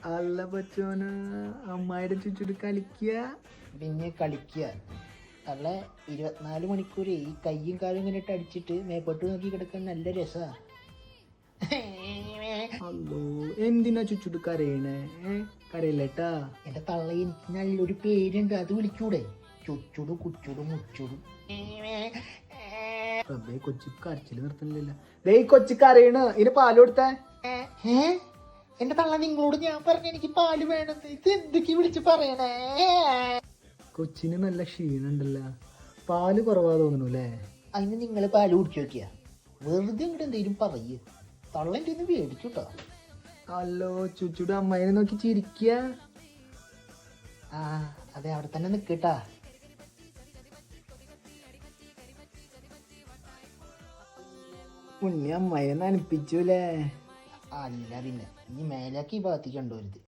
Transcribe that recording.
അല്ല പച്ചോന അമ്മായിടെ ചുറ്റുട് കളിക്കുക. പിന്നെ കളിക്കുക അല്ല 24 മണിക്കൂർ ഈ കയ്യും കാലും ഇങ്ങനെ ഇട്ട് അടിച്ചിട്ട് മേപ്പോട്ട് നോക്കി കിടക്കാൻ നല്ല രസമാണ്. അല്ലോ എന്തിനാ ചുറ്റുട് കരയണേ? കരയില്ലേട്ടാ. എന്റെ തള്ള എനിക്ക് നല്ലൊരു പേരുണ്ട്, അത് വിളിക്കൂടെ? ചുച്ചുടു കുച്ചുടു മുച്ചുടു. റബ്ബേ കൊച്ചി കരച്ചില് നിർത്തണില്ല. ദേ ഈ കൊച്ചി കരയണ്, ഇതിന് പാല് കൊടുത്തേ. എന്റെ തള്ള നിങ്ങളോട് ഞാൻ പറഞ്ഞ എനിക്ക് പാല് വേണമെന്ന്, ഇത് എന്തൊക്കെ വിളിച്ച് പറയണേ? കൊച്ചിന് നല്ല ക്ഷീണുണ്ടല്ലോ, പാല് കുറവാ തോന്നുന്നു അല്ലേ? അതിന് നിങ്ങൾ പാല് കുടിച്ചു നോക്കിയാ? വെറുതെ ഇങ്ങോട്ട് എന്തെങ്കിലും പറയൂ, തള്ളൻ്റെ ഒന്ന് മേടിച്ചുട്ടോ. അല്ലോ ചുച്ചുട് അമ്മായിനെ നോക്കി ചിരിക്കുക. ആ അതെ, അവിടെ തന്നെ നിക്കട്ടാ. ഉണ്ണി അമ്മായിനെ നനപ്പിച്ചൂലേ? അല്ല പിന്നെ ഇനി മേലാക്കി ഈ ഭാഗത്തേക്ക് കണ്ടുവരുത്.